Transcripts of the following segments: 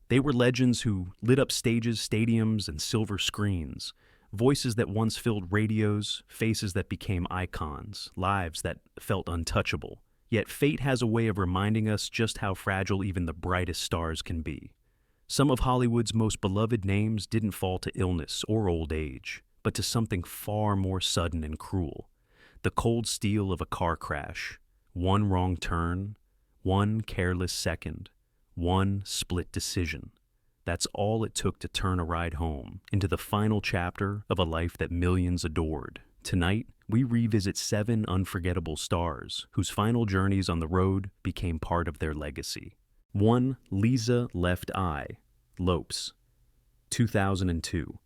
They were legends who lit up stages, stadiums, and silver screens. Voices that once filled radios, faces that became icons, lives that felt untouchable. Yet fate has a way of reminding us just how fragile even the brightest stars can be. Some of Hollywood's most beloved names didn't fall to illness or old age, but to something far more sudden and cruel. The cold steel of a car crash, one wrong turn, one careless second, one split decision. That's all it took to turn a ride home into the final chapter of a life that millions adored. Tonight, we revisit 7 unforgettable stars whose final journeys on the road became part of their legacy. 1. Lisa Left Eye Lopes, 2002.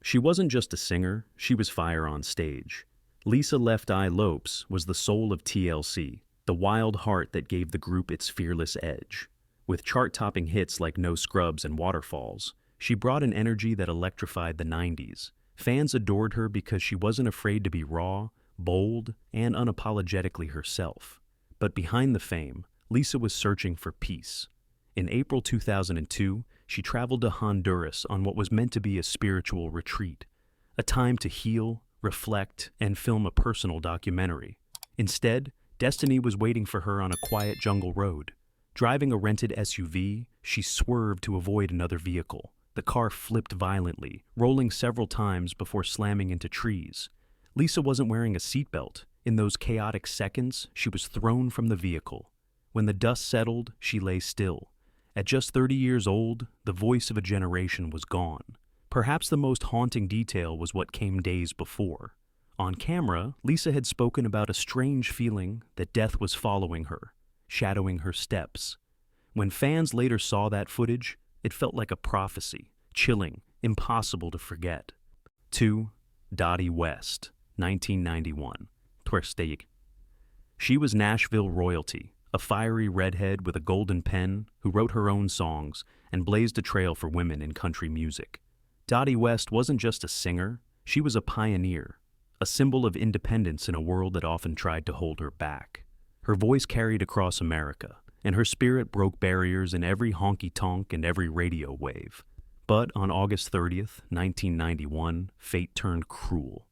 She wasn't just a singer, she was fire on stage. Lisa Left Eye Lopes was the soul of TLC, the wild heart that gave the group its fearless edge. With chart-topping hits like No Scrubs and Waterfalls, she brought an energy that electrified the 90s. Fans adored her because she wasn't afraid to be raw, bold, and unapologetically herself. But behind the fame, Lisa was searching for peace. In April 2002, she traveled to Honduras on what was meant to be a spiritual retreat, a time to heal, reflect, and film a personal documentary. Instead, destiny was waiting for her on a quiet jungle road. Driving a rented SUV, she swerved to avoid another vehicle. The car flipped violently, rolling several times before slamming into trees. Lisa wasn't wearing a seatbelt. In those chaotic seconds, she was thrown from the vehicle. When the dust settled, she lay still. At just 30 years old, the voice of a generation was gone. Perhaps the most haunting detail was what came days before. On camera, Lisa had spoken about a strange feeling that death was following her, shadowing her steps. When fans later saw that footage, it felt like a prophecy, chilling, impossible to forget. 2. Dottie West, 1991. Twersteig. She was Nashville royalty, a fiery redhead with a golden pen who wrote her own songs and blazed a trail for women in country music. Dottie West wasn't just a singer, she was a pioneer, a symbol of independence in a world that often tried to hold her back. Her voice carried across America, and her spirit broke barriers in every honky-tonk and every radio wave. But on August 30th, 1991, fate turned cruel.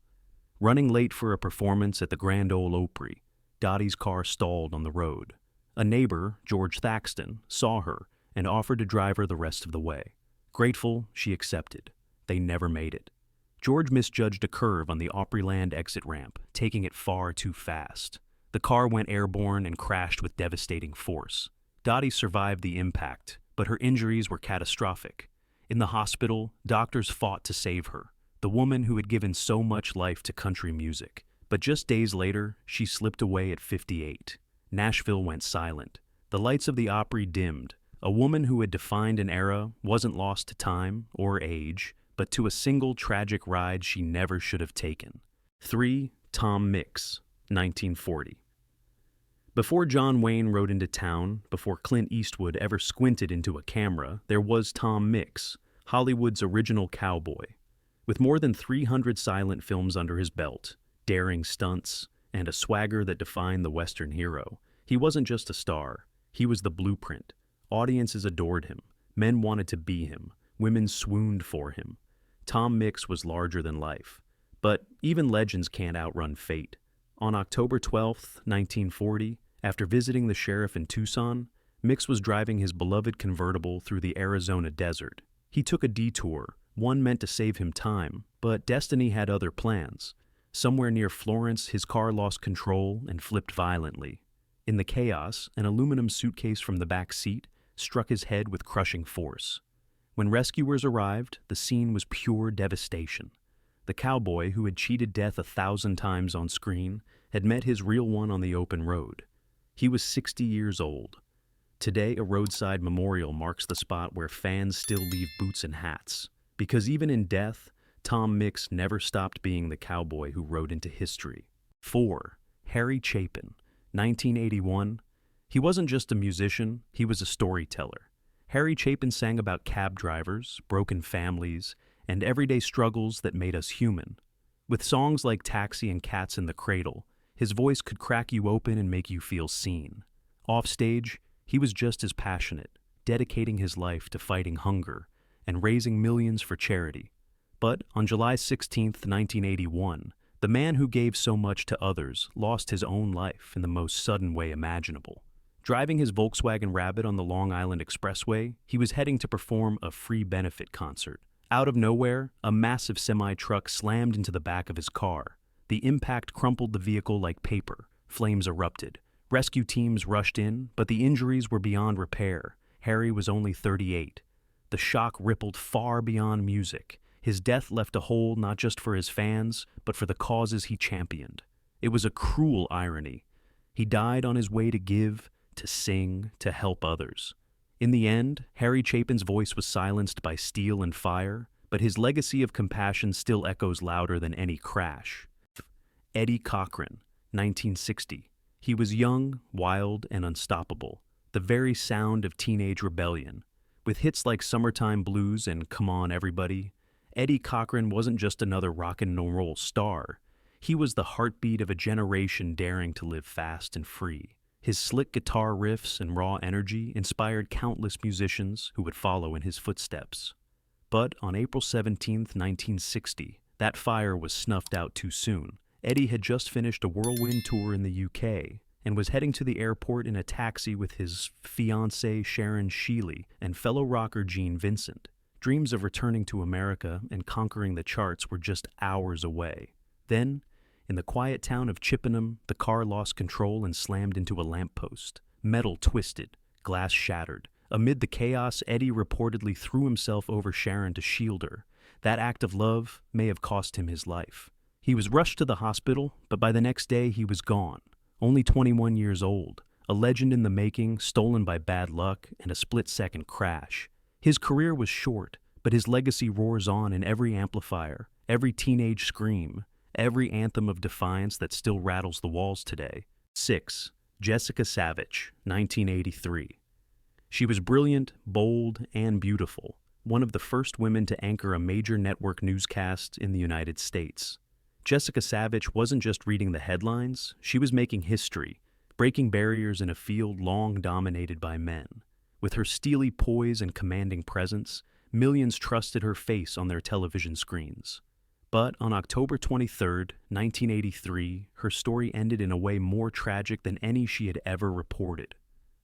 Running late for a performance at the Grand Ole Opry, Dottie's car stalled on the road. A neighbor, George Thaxton, saw her and offered to drive her the rest of the way. Grateful, she accepted. They never made it. George misjudged a curve on the Opryland exit ramp, taking it far too fast. The car went airborne and crashed with devastating force. Dottie survived the impact, but her injuries were catastrophic. In the hospital, doctors fought to save her, the woman who had given so much life to country music. But just days later, she slipped away at 58. Nashville went silent. The lights of the Opry dimmed. A woman who had defined an era wasn't lost to time or age, but to a single tragic ride she never should have taken. 3. Tom Mix, 1940. Before John Wayne rode into town, before Clint Eastwood ever squinted into a camera, there was Tom Mix, Hollywood's original cowboy. With more than 300 silent films under his belt, daring stunts, and a swagger that defined the Western hero, he wasn't just a star, he was the blueprint. Audiences adored him, men wanted to be him, women swooned for him. Tom Mix was larger than life. But even legends can't outrun fate. On October 12, 1940, after visiting the sheriff in Tucson, Mix was driving his beloved convertible through the Arizona desert. He took a detour, one meant to save him time, but destiny had other plans. Somewhere near Florence, his car lost control and flipped violently. In the chaos, an aluminum suitcase from the back seat struck his head with crushing force. When rescuers arrived, the scene was pure devastation. The cowboy, who had cheated death 1,000 times on screen, had met his real one on the open road. He was 60 years old. Today, a roadside memorial marks the spot where fans still leave boots and hats. Because even in death, Tom Mix never stopped being the cowboy who rode into history. 4. Harry Chapin, 1981. He wasn't just a musician, he was a storyteller. Harry Chapin sang about cab drivers, broken families, and everyday struggles that made us human. With songs like Taxi and Cats in the Cradle, his voice could crack you open and make you feel seen. Offstage, he was just as passionate, dedicating his life to fighting hunger and raising millions for charity. But on July 16, 1981, the man who gave so much to others lost his own life in the most sudden way imaginable. Driving his Volkswagen Rabbit on the Long Island Expressway, he was heading to perform a free benefit concert. Out of nowhere, a massive semi-truck slammed into the back of his car. The impact crumpled the vehicle like paper. Flames erupted. Rescue teams rushed in, but the injuries were beyond repair. Harry was only 38. The shock rippled far beyond music. His death left a hole not just for his fans, but for the causes he championed. It was a cruel irony. He died on his way to give, to sing, to help others. In the end, Harry Chapin's voice was silenced by steel and fire, but his legacy of compassion still echoes louder than any crash. Eddie Cochran, 1960. He was young, wild, and unstoppable, the very sound of teenage rebellion. With hits like Summertime Blues and Come On Everybody, Eddie Cochran wasn't just another rock and roll star. He was the heartbeat of a generation daring to live fast and free. His slick guitar riffs and raw energy inspired countless musicians who would follow in his footsteps. But on April 17, 1960, that fire was snuffed out too soon. Eddie had just finished a whirlwind tour in the UK and was heading to the airport in a taxi with his fiancée Sharon Sheely and fellow rocker Gene Vincent. Dreams of returning to America and conquering the charts were just hours away. Then, in the quiet town of Chippenham, the car lost control and slammed into a lamppost. Metal twisted, glass shattered. Amid the chaos, Eddie reportedly threw himself over Sharon to shield her. That act of love may have cost him his life. He was rushed to the hospital, but by the next day he was gone. Only 21 years old, a legend in the making, stolen by bad luck and a split-second crash. His career was short, but his legacy roars on in every amplifier, every teenage scream, every anthem of defiance that still rattles the walls today. 6. Jessica Savage, 1983. She was brilliant, bold, and beautiful, one of the first women to anchor a major network newscast in the United States. Jessica Savage wasn't just reading the headlines, she was making history, breaking barriers in a field long dominated by men. With her steely poise and commanding presence, millions trusted her face on their television screens. But on October 23, 1983, her story ended in a way more tragic than any she had ever reported.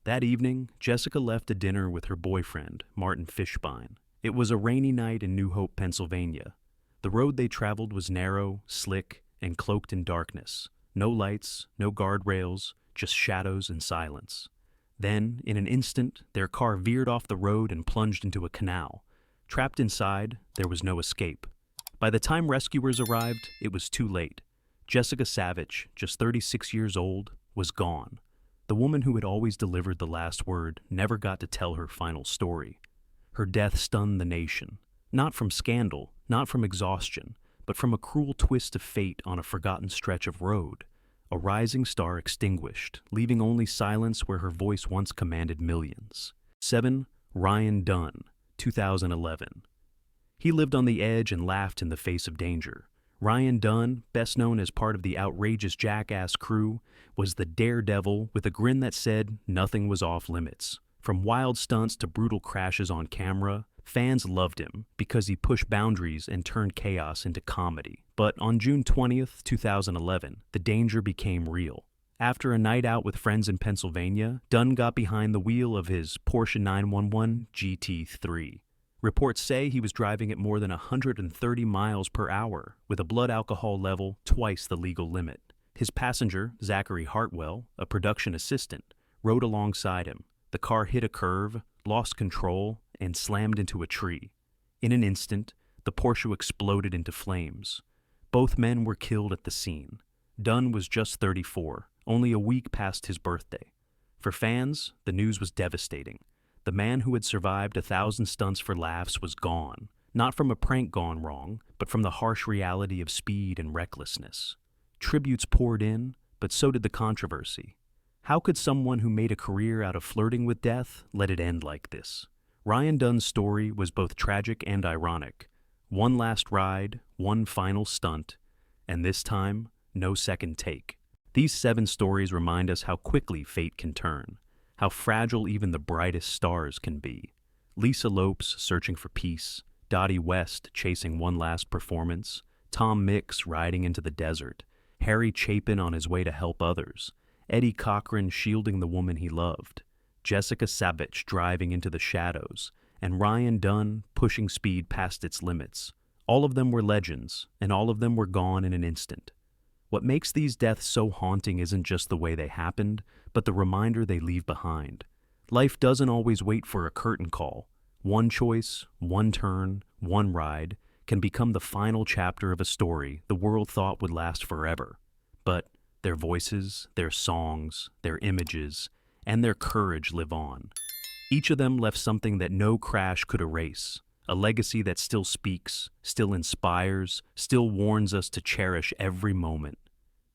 That evening, Jessica left a dinner with her boyfriend, Martin Fishbein. It was a rainy night in New Hope, Pennsylvania. The road they traveled was narrow, slick, and cloaked in darkness. No lights, no guardrails, just shadows and silence. Then, in an instant, their car veered off the road and plunged into a canal. Trapped inside, there was no escape. By the time rescuers arrived, it was too late. Jessica Savage, just 36 years old, was gone. The woman who had always delivered the last word never got to tell her final story. Her death stunned the nation. Not from scandal, not from exhaustion, but from a cruel twist of fate on a forgotten stretch of road. A rising star extinguished, leaving only silence where her voice once commanded millions. 7. Ryan Dunn, 2011. He lived on the edge and laughed in the face of danger. Ryan Dunn, best known as part of the outrageous Jackass crew, was the daredevil with a grin that said nothing was off limits. From wild stunts to brutal crashes on camera, fans loved him because he pushed boundaries and turned chaos into comedy. But on June 20th, 2011, the danger became real. After a night out with friends in Pennsylvania, Dunn got behind the wheel of his Porsche 911 GT3. Reports say he was driving at more than 130 miles per hour, with a blood alcohol level twice the legal limit. His passenger, Zachary Hartwell, a production assistant, rode alongside him. The car hit a curve, lost control, and slammed into a tree. In an instant, the Porsche exploded into flames. Both men were killed at the scene. Dunn was just 34, only a week past his birthday. For fans, the news was devastating. The man who had survived 1,000 stunts for laughs was gone, not from a prank gone wrong, but from the harsh reality of speed and recklessness. Tributes poured in, but so did the controversy. How could someone who made a career out of flirting with death let it end like this? Ryan Dunn's story was both tragic and ironic. One last ride, one final stunt, and this time, no second take. These 7 stories remind us how quickly fate can turn, how fragile even the brightest stars can be. Lisa Lopes searching for peace, Dottie West chasing one last performance, Tom Mix riding into the desert, Harry Chapin on his way to help others, Eddie Cochran shielding the woman he loved, Jessica Savage driving into the shadows, and Ryan Dunn pushing speed past its limits. All of them were legends, and all of them were gone in an instant. What makes these deaths so haunting isn't just the way they happened, but the reminder they leave behind. Life doesn't always wait for a curtain call. One choice, one turn, one ride can become the final chapter of a story the world thought would last forever. But their voices, their songs, their images, and their courage live on. Each of them left something that no crash could erase, a legacy that still speaks, still inspires, still warns us to cherish every moment.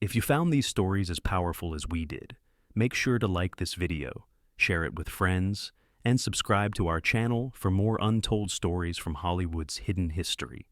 If you found these stories as powerful as we did, make sure to like this video, share it with friends, and subscribe to our channel for more untold stories from Hollywood's hidden history.